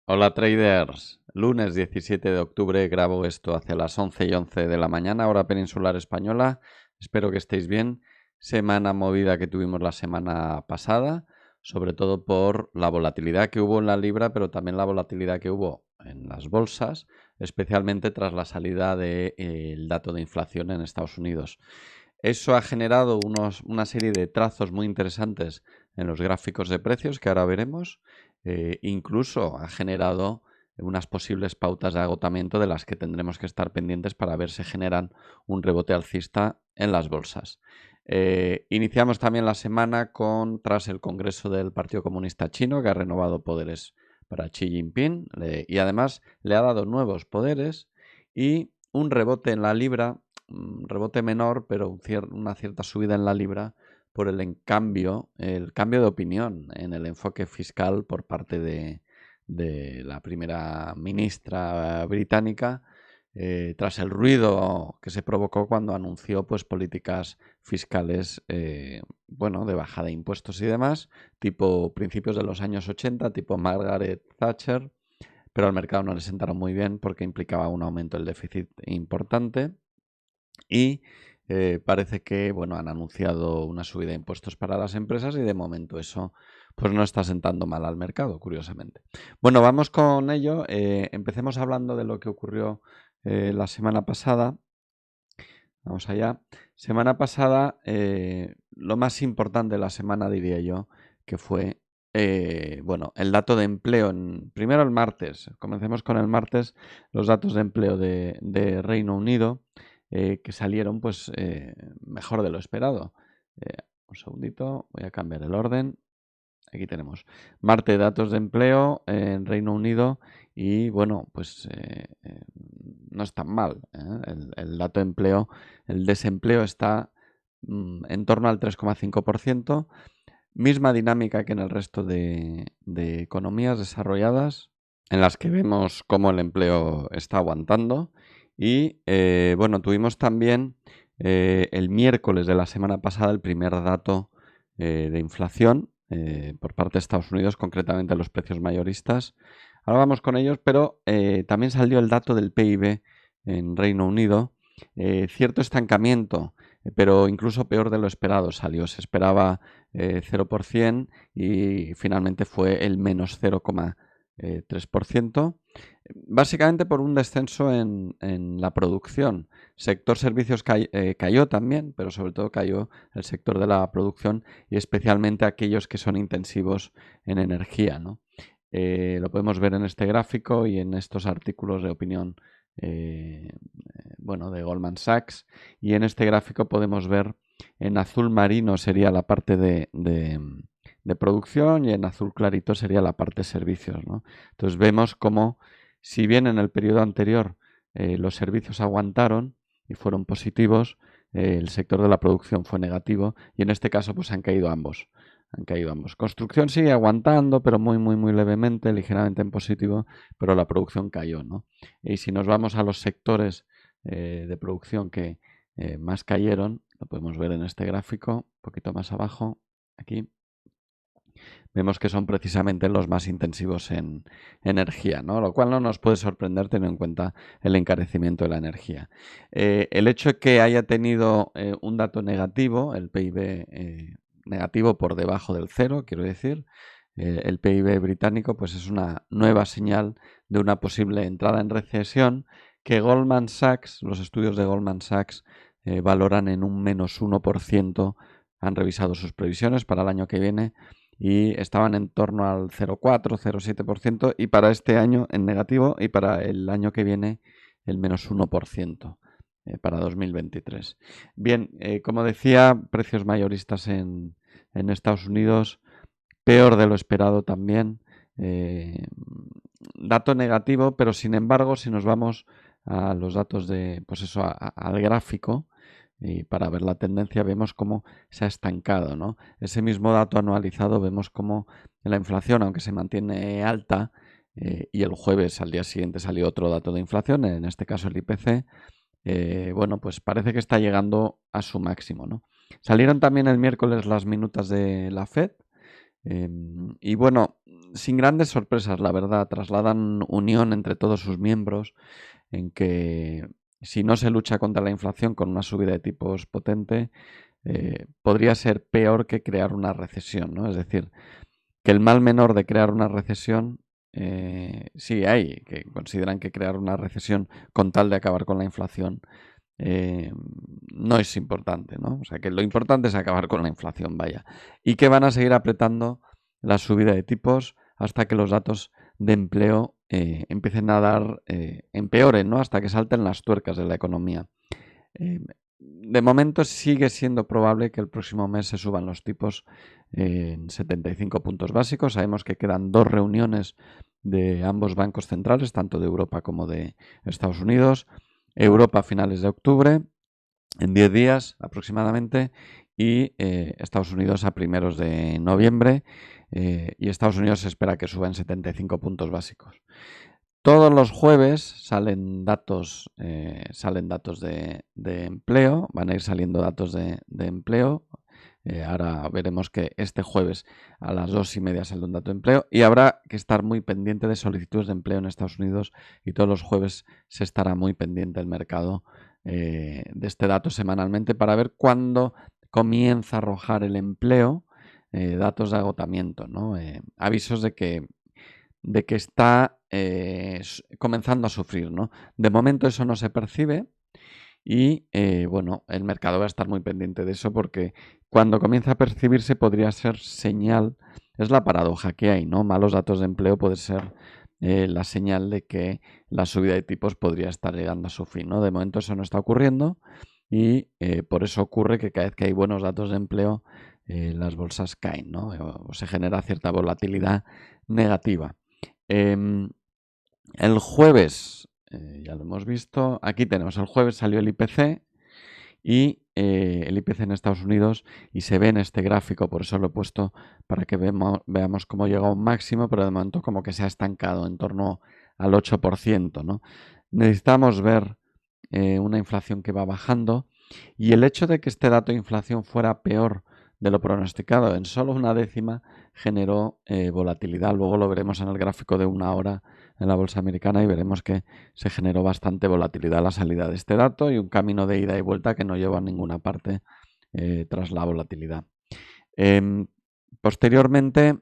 Hola traders, lunes 17 de octubre grabo esto hacia las 11:11 de la mañana, hora peninsular española. Espero que estéis bien. Semana movida que tuvimos la semana pasada, sobre todo por la volatilidad que hubo en la libra, pero también la volatilidad que hubo en las bolsas, especialmente tras la salida del dato de inflación en Estados Unidos. Eso ha generado una serie de trazos muy interesantes en los gráficos de precios que ahora veremos. Incluso ha generado unas posibles pautas de agotamiento de las que tendremos que estar pendientes para ver si generan un rebote alcista en las bolsas. Iniciamos también la semana tras el Congreso del Partido Comunista Chino, que ha renovado poderes para Xi Jinping y además le ha dado nuevos poderes y un rebote en la libra, un rebote menor, pero una cierta subida en la libra por el cambio de opinión en el enfoque fiscal por parte de la primera ministra británica, tras el ruido que se provocó cuando anunció pues, políticas fiscales de bajada de impuestos y demás, tipo principios de los años 80, tipo Margaret Thatcher, pero al mercado no le sentaron muy bien porque implicaba un aumento del déficit importante. Y parece que han anunciado una subida de impuestos para las empresas y de momento eso pues no está sentando mal al mercado, curiosamente. Bueno, vamos con ello. Empecemos hablando de lo que ocurrió la semana pasada. Vamos allá. Semana pasada, lo más importante de la semana, diría yo, que fue el dato de empleo. Primero el martes. Comencemos con el martes, los datos de empleo de Reino Unido. Que salieron pues mejor de lo esperado. Un segundito, voy a cambiar el orden. Aquí tenemos martes, datos de empleo en Reino Unido y no es tan mal. El dato de empleo, el desempleo está en torno al 3,5%, misma dinámica que en el resto de economías desarrolladas, en las que vemos cómo el empleo está aguantando. Y tuvimos también el miércoles de la semana pasada el primer dato de inflación por parte de Estados Unidos, concretamente los precios mayoristas. Ahora vamos con ellos, pero también salió el dato del PIB en Reino Unido. Cierto estancamiento, pero incluso peor de lo esperado salió. Se esperaba 0% y finalmente fue el menos 0,3%. Básicamente por un descenso en la producción. Sector servicios cayó también, pero sobre todo cayó el sector de la producción y especialmente aquellos que son intensivos en energía, ¿no? Lo podemos ver en este gráfico y en estos artículos de opinión de Goldman Sachs. Y en este gráfico podemos ver en azul marino sería la parte de producción y en azul clarito sería la parte de servicios, ¿no? Entonces vemos cómo, si bien en el periodo anterior los servicios aguantaron y fueron positivos, el sector de la producción fue negativo y en este caso pues han caído ambos. Construcción sigue aguantando, pero muy, muy, muy levemente, ligeramente en positivo, pero la producción cayó, ¿no? Y si nos vamos a los sectores de producción que más cayeron, lo podemos ver en este gráfico, un poquito más abajo, aquí. Vemos que son precisamente los más intensivos en energía, ¿no? Lo cual no nos puede sorprender teniendo en cuenta el encarecimiento de la energía. El hecho de que haya tenido un dato negativo, el PIB negativo por debajo del cero, quiero decir, el PIB británico, pues es una nueva señal de una posible entrada en recesión que Goldman Sachs, los estudios de Goldman Sachs, valoran en un menos 1%. Han revisado sus previsiones para el año que viene y estaban en torno al 0,4-0,7% y para este año en negativo y para el año que viene el menos 1% para 2023. Bien, como decía, precios mayoristas en Estados Unidos, peor de lo esperado también. Dato negativo, pero sin embargo, si nos vamos a los datos de, pues eso, al gráfico, y para ver la tendencia vemos cómo se ha estancado, ¿no? Ese mismo dato anualizado vemos cómo la inflación, aunque se mantiene alta, y el jueves al día siguiente salió otro dato de inflación, en este caso el IPC, pues parece que está llegando a su máximo, ¿no? Salieron también el miércoles las minutas de la Fed, y sin grandes sorpresas, la verdad. Trasladan unión entre todos sus miembros en que si no se lucha contra la inflación con una subida de tipos potente, podría ser peor que crear una recesión, ¿no? Es decir, que el mal menor de crear una recesión, sí hay, que consideran que crear una recesión con tal de acabar con la inflación no es importante, ¿no? O sea, que lo importante es acabar con la inflación, vaya. Y que van a seguir apretando la subida de tipos hasta que los datos de empleo empiecen a dar, empeoren, ¿no? Hasta que salten las tuercas de la economía. De momento sigue siendo probable que el próximo mes se suban los tipos en 75 puntos básicos. Sabemos que quedan 2 reuniones de ambos bancos centrales, tanto de Europa como de Estados Unidos. Europa a finales de octubre, en 10 días aproximadamente, y Estados Unidos a primeros de noviembre. Y Estados Unidos se espera que suba en 75 puntos básicos. Todos los jueves salen datos de empleo, van a ir saliendo datos de empleo. Ahora veremos que este jueves a las 2:30 sale un dato de empleo y habrá que estar muy pendiente de solicitudes de empleo en Estados Unidos y todos los jueves se estará muy pendiente el mercado de este dato semanalmente para ver cuándo comienza a arrojar el empleo datos de agotamiento, ¿no? Avisos de que está comenzando a sufrir, ¿no? De momento eso no se percibe y, bueno, el mercado va a estar muy pendiente de eso porque cuando comienza a percibirse podría ser señal, es la paradoja que hay, ¿no? Malos datos de empleo puede ser la señal de que la subida de tipos podría estar llegando a su fin, ¿no? De momento eso no está ocurriendo y por eso ocurre que cada vez que hay buenos datos de empleo las bolsas caen, ¿no? O se genera cierta volatilidad negativa. El jueves, ya lo hemos visto, aquí tenemos, el jueves salió el IPC y el IPC en Estados Unidos y se ve en este gráfico, por eso lo he puesto para que veamos cómo llega a un máximo, pero de momento como que se ha estancado en torno al 8%, ¿no? Necesitamos ver una inflación que va bajando y el hecho de que este dato de inflación fuera peor de lo pronosticado en solo una décima generó volatilidad. Luego lo veremos en el gráfico de 1 hora en la bolsa americana y veremos que se generó bastante volatilidad a la salida de este dato y un camino de ida y vuelta que no lleva a ninguna parte tras la volatilidad. Posteriormente,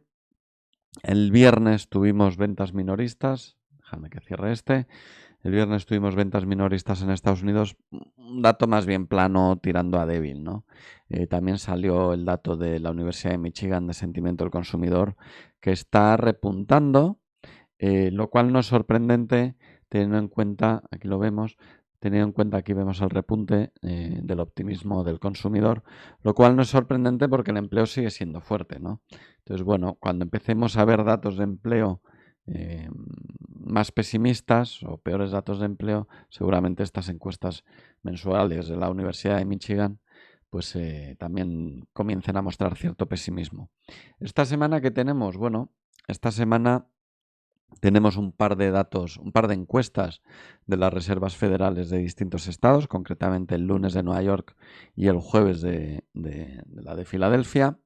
el viernes tuvimos ventas minoristas. Déjame que cierre este. El viernes tuvimos ventas minoristas en Estados Unidos, un dato más bien plano tirando a débil, ¿no? También salió el dato de la Universidad de Michigan de sentimiento del consumidor que está repuntando, lo cual no es sorprendente teniendo en cuenta, aquí lo vemos, teniendo en cuenta aquí vemos el repunte del optimismo del consumidor, lo cual no es sorprendente porque el empleo sigue siendo fuerte, ¿no? Entonces, bueno, cuando empecemos a ver datos de empleo más pesimistas o peores datos de empleo, seguramente estas encuestas mensuales de la Universidad de Michigan pues también comiencen a mostrar cierto pesimismo. Esta semana que tenemos, bueno, esta semana tenemos un par de datos, un par de encuestas de las reservas federales de distintos estados, concretamente el lunes de Nueva York y el jueves de la de Filadelfia.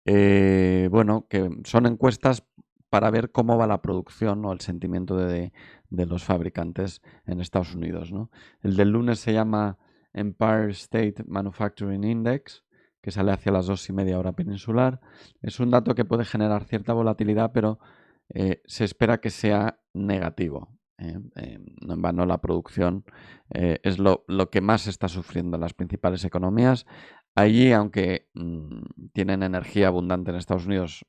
Bueno, que son encuestas para ver cómo va la producción o el sentimiento de los fabricantes en Estados Unidos, ¿no? El del lunes se llama Empire State Manufacturing Index, que sale hacia las 2:30 hora peninsular. Es un dato que puede generar cierta volatilidad, pero se espera que sea negativo. No en vano la producción es lo que más está sufriendo en las principales economías. Allí, aunque tienen energía abundante en Estados Unidos,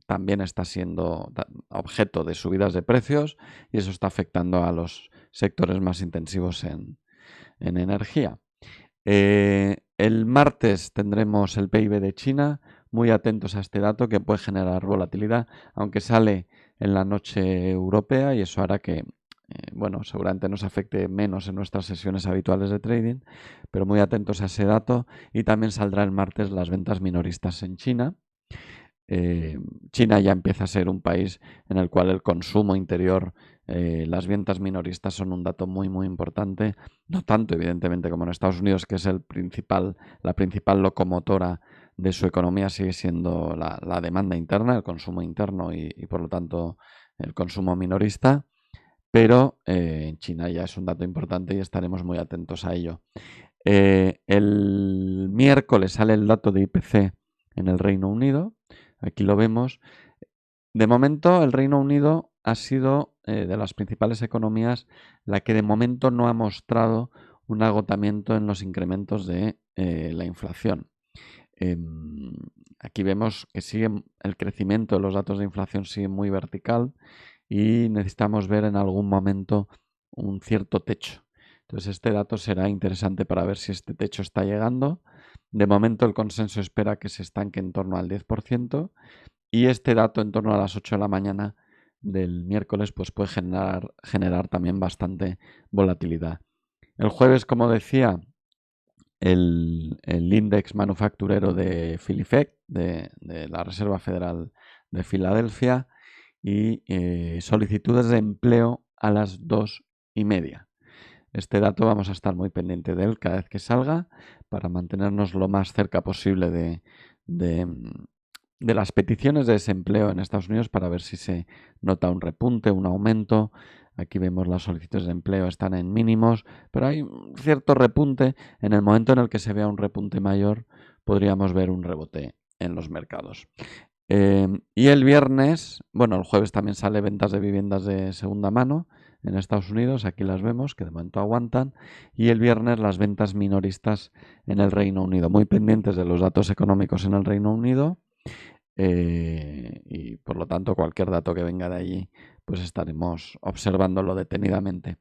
también está siendo objeto de subidas de precios y eso está afectando a los sectores más intensivos en energía. El martes tendremos el PIB de China, muy atentos a este dato que puede generar volatilidad, aunque sale en la noche europea y eso hará que, bueno, seguramente nos afecte menos en nuestras sesiones habituales de trading, pero muy atentos a ese dato y también saldrá el martes las ventas minoristas en China. China ya empieza a ser un país en el cual el consumo interior, las ventas minoristas son un dato muy muy importante, no tanto evidentemente como en Estados Unidos, que es la principal locomotora de su economía sigue siendo la demanda interna, el consumo interno y por lo tanto el consumo minorista, pero en China ya es un dato importante y estaremos muy atentos a ello. El miércoles sale el dato de IPC en el Reino Unido, aquí lo vemos. De momento el Reino Unido ha sido de las principales economías la que de momento no ha mostrado un agotamiento en los incrementos de la inflación. Aquí vemos que sigue el crecimiento de los datos de inflación sigue muy vertical y necesitamos ver en algún momento un cierto techo. Entonces este dato será interesante para ver si este techo está llegando. De momento el consenso espera que se estanque en torno al 10% y este dato en torno a las 8 de la mañana del miércoles pues puede generar también bastante volatilidad. El jueves, como decía, el índice manufacturero de Filifec, de la Reserva Federal de Filadelfia, y solicitudes de empleo a las 2:30. Este dato vamos a estar muy pendiente de él cada vez que salga para mantenernos lo más cerca posible de las peticiones de desempleo en Estados Unidos para ver si se nota un repunte, un aumento. Aquí vemos las solicitudes de empleo están en mínimos, pero hay un cierto repunte. En el momento en el que se vea un repunte mayor, podríamos ver un rebote en los mercados. Y el viernes, bueno, el jueves también sale ventas de viviendas de segunda mano en Estados Unidos, aquí las vemos, que de momento aguantan, y el viernes las ventas minoristas en el Reino Unido, muy pendientes de los datos económicos en el Reino Unido, y por lo tanto cualquier dato que venga de allí, pues estaremos observándolo detenidamente.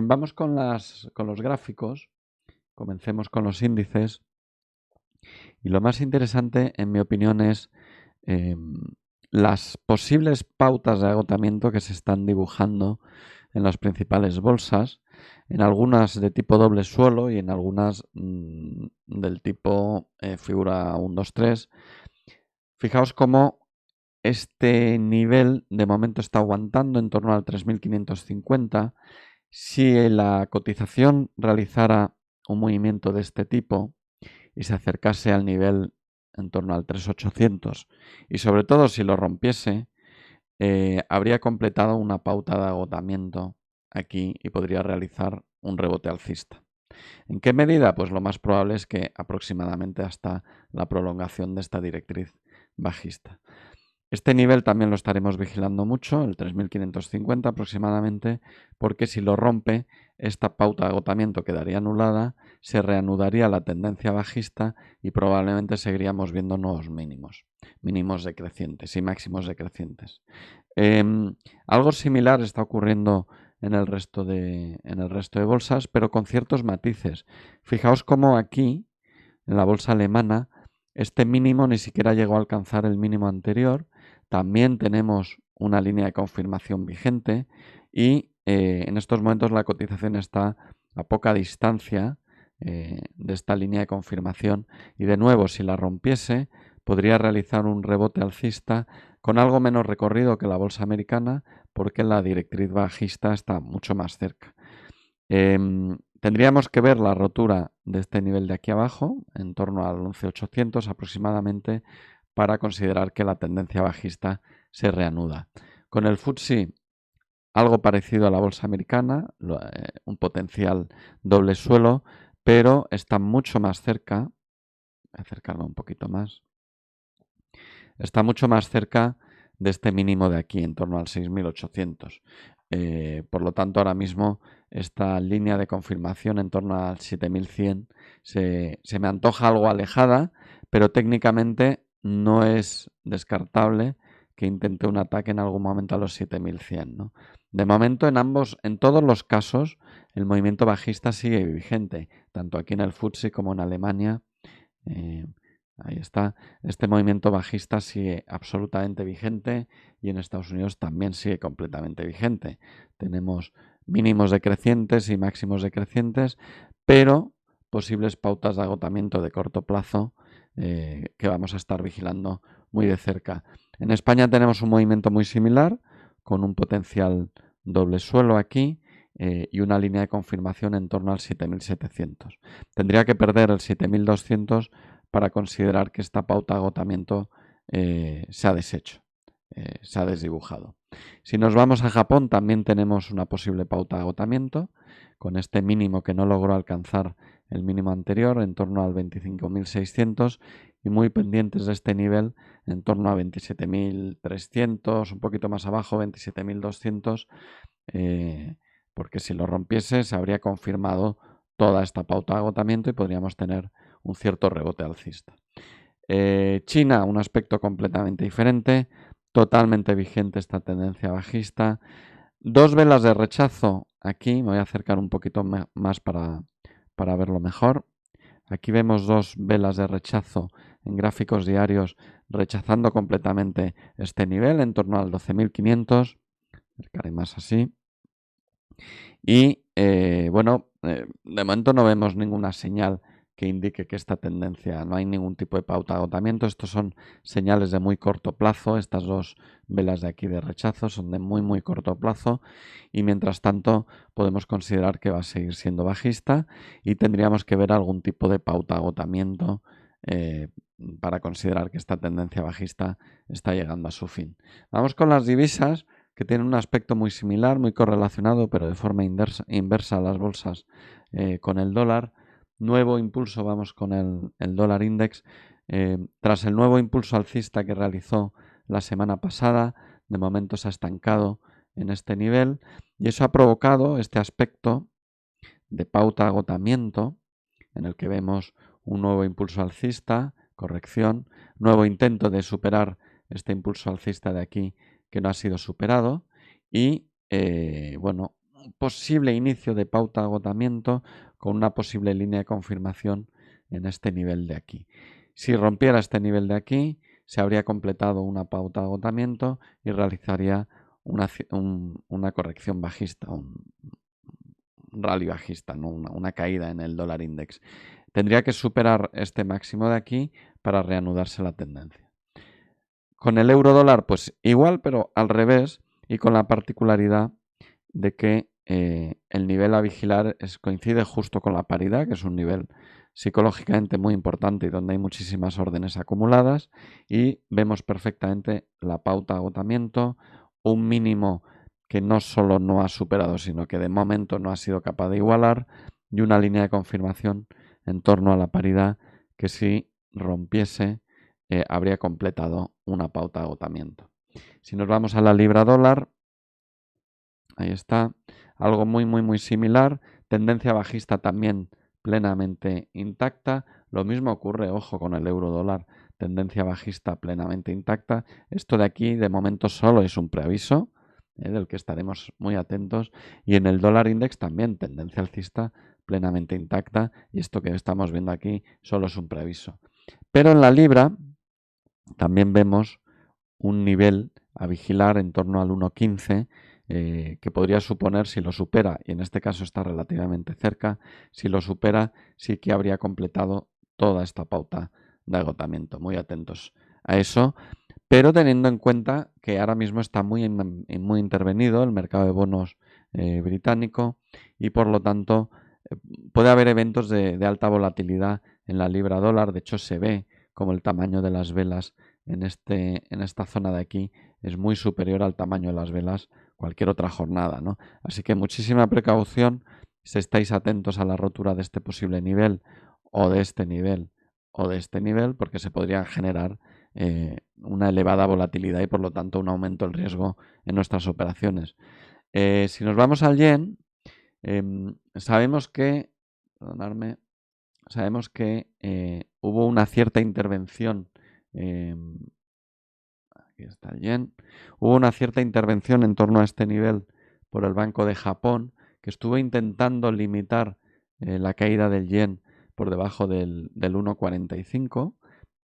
Vamos con los gráficos, comencemos con los índices, y lo más interesante, en mi opinión, es las posibles pautas de agotamiento que se están dibujando en las principales bolsas, en algunas de tipo doble suelo y en algunas del tipo figura 1, 2, 3. Fijaos cómo este nivel de momento está aguantando en torno al 3.550. Si la cotización realizara un movimiento de este tipo y se acercase al nivel en torno al 3.800 y sobre todo si lo rompiese, habría completado una pauta de agotamiento aquí y podría realizar un rebote alcista. ¿En qué medida? Pues lo más probable es que aproximadamente hasta la prolongación de esta directriz bajista. Este nivel también lo estaremos vigilando mucho, el 3.550 aproximadamente, porque si lo rompe, esta pauta de agotamiento quedaría anulada, se reanudaría la tendencia bajista y probablemente seguiríamos viendo nuevos mínimos decrecientes y máximos decrecientes. Algo similar está ocurriendo en el resto de bolsas, pero con ciertos matices. Fijaos cómo aquí, en la bolsa alemana, este mínimo ni siquiera llegó a alcanzar el mínimo anterior. También tenemos una línea de confirmación vigente y en estos momentos la cotización está a poca distancia de esta línea de confirmación y de nuevo si la rompiese podría realizar un rebote alcista con algo menos recorrido que la bolsa americana porque la directriz bajista está mucho más cerca. Tendríamos que ver la rotura de este nivel de aquí abajo, en torno al 11.800 aproximadamente, para considerar que la tendencia bajista se reanuda. Con el FTSE, algo parecido a la bolsa americana, un potencial doble suelo, pero está mucho más cerca, voy a acercarme un poquito más, está mucho más cerca de este mínimo de aquí, en torno al 6.800. Por lo tanto, ahora mismo esta línea de confirmación en torno al 7.100 se me antoja algo alejada, pero técnicamente no es descartable que intente un ataque en algún momento a los 7.100, ¿no? De momento, en todos los casos, el movimiento bajista sigue vigente, tanto aquí en el FTSE como en Alemania. Ahí está. Este movimiento bajista sigue absolutamente vigente y en Estados Unidos también sigue completamente vigente. Tenemos mínimos decrecientes y máximos decrecientes, pero posibles pautas de agotamiento de corto plazo que vamos a estar vigilando muy de cerca. En España tenemos un movimiento muy similar, con un potencial doble suelo aquí y una línea de confirmación en torno al 7.700. Tendría que perder el 7.200 para considerar que esta pauta de agotamiento se ha deshecho, se ha desdibujado. Si nos vamos a Japón, también tenemos una posible pauta de agotamiento, con este mínimo que no logró alcanzar el mínimo anterior, en torno al 25.600, y muy pendientes de este nivel, en torno a 27.300, un poquito más abajo, 27.200, porque si lo rompiese se habría confirmado toda esta pauta de agotamiento y podríamos tener un cierto rebote alcista. China, un aspecto completamente diferente, totalmente vigente esta tendencia bajista. Dos velas de rechazo aquí, me voy a acercar un poquito más para verlo mejor. Aquí vemos dos velas de rechazo en gráficos diarios rechazando completamente este nivel en torno al 12.500. Acercaré más así. Y bueno, de momento no vemos ninguna señal que indique que esta tendencia, no hay ningún tipo de pauta de agotamiento. Estos son señales de muy corto plazo. Estas dos velas de aquí de rechazo son de muy corto plazo y mientras tanto podemos considerar que va a seguir siendo bajista y tendríamos que ver algún tipo de pauta de agotamiento para considerar que esta tendencia bajista está llegando a su fin. Vamos con las divisas, que tienen un aspecto muy similar, muy correlacionado, pero de forma inversa a las bolsas con el dólar. Nuevo impulso, vamos con el dólar index. Tras el nuevo impulso alcista que realizó la semana pasada, de momento se ha estancado en este nivel y eso ha provocado este aspecto de pauta agotamiento en el que vemos un nuevo impulso alcista, corrección, nuevo intento de superar este impulso alcista de aquí que no ha sido superado y bueno, un posible inicio de pauta agotamiento con una posible línea de confirmación en este nivel de aquí. Si rompiera este nivel de aquí, se habría completado una pauta de agotamiento y realizaría una corrección bajista, un rally bajista, ¿no? una caída en el dólar index. Tendría que superar este máximo de aquí para reanudarse la tendencia. Con el euro dólar, pues igual, pero al revés y con la particularidad de que el nivel a vigilar coincide justo con la paridad, que es un nivel psicológicamente muy importante y donde hay muchísimas órdenes acumuladas y vemos perfectamente la pauta de agotamiento, un mínimo que no solo no ha superado, sino que de momento no ha sido capaz de igualar y una línea de confirmación en torno a la paridad que si rompiese habría completado una pauta de agotamiento. Si nos vamos a la libra dólar, ahí está, algo muy similar, tendencia bajista también plenamente intacta. Lo mismo ocurre, ojo, con el euro dólar, tendencia bajista plenamente intacta. Esto de aquí de momento solo es un preaviso del que estaremos muy atentos. Y en el dólar index también tendencia alcista plenamente intacta y esto que estamos viendo aquí solo es un preaviso. Pero en la libra también vemos un nivel a vigilar en torno al 1.15 que podría suponer, si lo supera, y en este caso está relativamente cerca, si lo supera sí que habría completado toda esta pauta de agotamiento. Muy atentos a eso, pero teniendo en cuenta que ahora mismo está muy intervenido el mercado de bonos británico y por lo tanto puede haber eventos de alta volatilidad en la libra dólar. De hecho se ve como el tamaño de las velas en esta zona de aquí es muy superior al tamaño de las velas cualquier otra jornada, ¿no? Así que muchísima precaución si estáis atentos a la rotura de este posible nivel o de este nivel o de este nivel, porque se podría generar una elevada volatilidad y por lo tanto un aumento del riesgo en nuestras operaciones. Si nos vamos al yen, sabemos que, perdonadme, sabemos que hubo una cierta intervención, aquí está el yen, hubo una cierta intervención en torno a este nivel por el Banco de Japón, que estuvo intentando limitar la caída del yen por debajo del 1,45.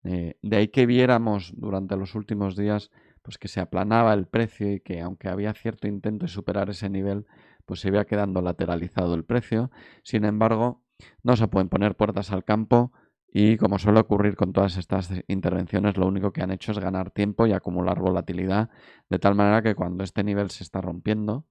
De ahí que viéramos durante los últimos días pues que se aplanaba el precio y que aunque había cierto intento de superar ese nivel, pues se iba quedando lateralizado el precio. Sin embargo, no se pueden poner puertas al campo y como suele ocurrir con todas estas intervenciones, lo único que han hecho es ganar tiempo y acumular volatilidad, de tal manera que cuando este nivel se está rompiendo,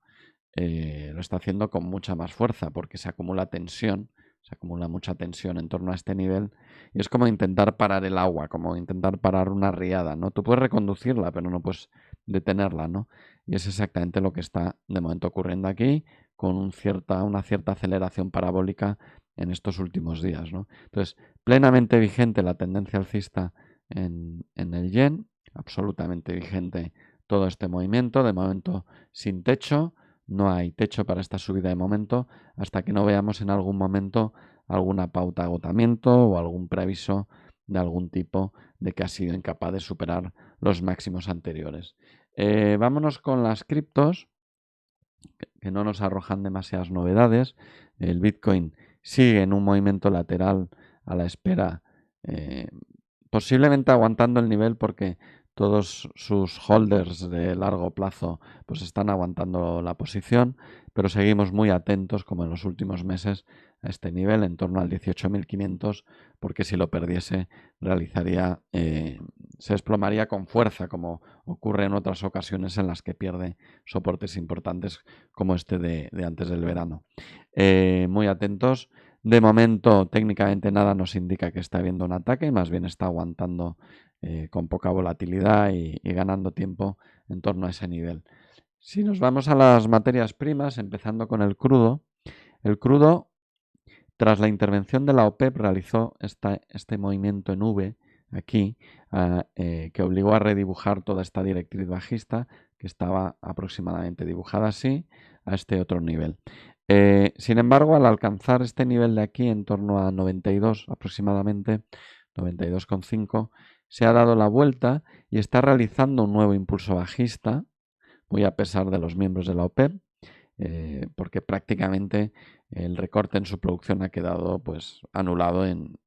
lo está haciendo con mucha más fuerza porque se acumula tensión se acumula mucha tensión en torno a este nivel y es como intentar parar el agua, como intentar parar una riada, ¿no? Tú puedes reconducirla, pero no puedes detenerla, ¿no? Y es exactamente lo que está de momento ocurriendo aquí, con una cierta aceleración parabólica en estos últimos días, ¿no? Entonces, plenamente vigente la tendencia alcista en el yen, absolutamente vigente todo este movimiento, de momento sin techo, no hay techo para esta subida de momento, hasta que no veamos en algún momento alguna pauta de agotamiento o algún preaviso de algún tipo de que ha sido incapaz de superar los máximos anteriores. Vámonos con las criptos, que no nos arrojan demasiadas novedades. El Bitcoin sigue en un movimiento lateral a la espera, posiblemente aguantando el nivel porque todos sus holders de largo plazo pues están aguantando la posición, pero seguimos muy atentos, como en los últimos meses, a este nivel en torno al 18.500, porque si lo perdiese realizaría, se desplomaría con fuerza, como ocurre en otras ocasiones en las que pierde soportes importantes como este de antes del verano. Muy atentos. De momento, técnicamente nada nos indica que está habiendo un ataque, más bien está aguantando con poca volatilidad y ganando tiempo en torno a ese nivel. Si nos vamos a las materias primas, empezando con el crudo, tras la intervención de la OPEP, realizó este movimiento en V aquí, que obligó a redibujar toda esta directriz bajista, que estaba aproximadamente dibujada así, a este otro nivel. Sin embargo, al alcanzar este nivel de aquí, en torno a 92 aproximadamente, 92,5, se ha dado la vuelta y está realizando un nuevo impulso bajista, muy a pesar de los miembros de la OPEP, porque prácticamente el recorte en su producción ha quedado pues anulado en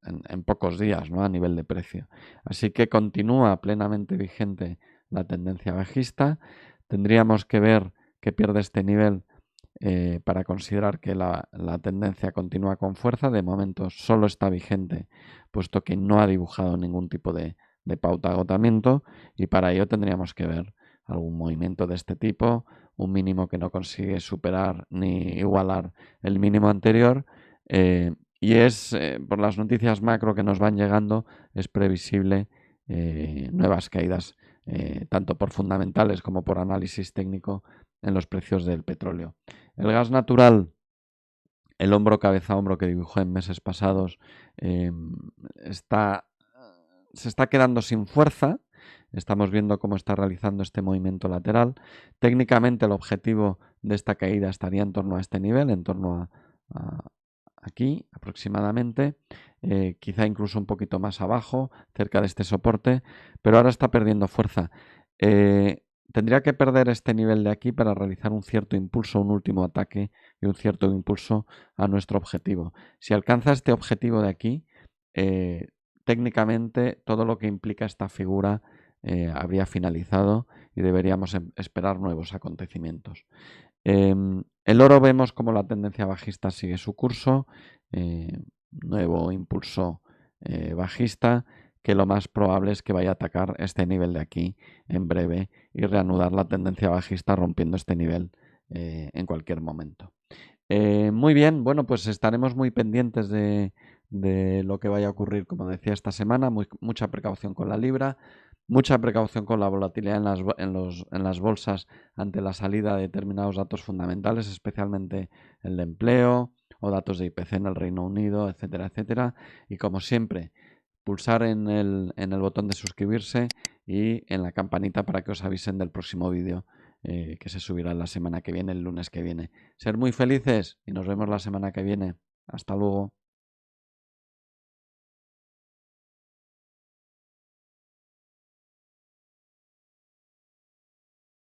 pocos días, ¿no? A nivel de precio. Así que continúa plenamente vigente la tendencia bajista. Tendríamos que ver que pierde este nivel para considerar que la tendencia continúa con fuerza. De momento solo está vigente, puesto que no ha dibujado ningún tipo de pauta de agotamiento, y para ello tendríamos que ver algún movimiento de este tipo, un mínimo que no consigue superar ni igualar el mínimo anterior, y es, por las noticias macro que nos van llegando, es previsible nuevas caídas, tanto por fundamentales como por análisis técnico en los precios del petróleo. El gas natural, el hombro cabeza hombro que dibujó en meses pasados, se está quedando sin fuerza. Estamos viendo cómo está realizando este movimiento lateral. Técnicamente el objetivo de esta caída estaría en torno a este nivel, en torno a aquí aproximadamente, quizá incluso un poquito más abajo, cerca de este soporte, pero ahora está perdiendo fuerza. Tendría que perder este nivel de aquí para realizar un cierto impulso, un último ataque y un cierto impulso a nuestro objetivo. Si alcanza este objetivo de aquí, técnicamente todo lo que implica esta figura habría finalizado y deberíamos esperar nuevos acontecimientos. El oro, vemos como la tendencia bajista sigue su curso, nuevo impulso bajista, que lo más probable es que vaya a atacar este nivel de aquí en breve y reanudar la tendencia bajista rompiendo este nivel en cualquier momento. Muy bien, bueno, pues estaremos muy pendientes de lo que vaya a ocurrir, como decía, esta semana. Mucha precaución con la libra, mucha precaución con la volatilidad en las bolsas ante la salida de determinados datos fundamentales, especialmente el de empleo o datos de IPC en el Reino Unido, etcétera, etcétera. Y como siempre, pulsar en el botón de suscribirse y en la campanita para que os avisen del próximo vídeo que se subirá la semana que viene, el lunes que viene. Ser muy felices y nos vemos la semana que viene. Hasta luego.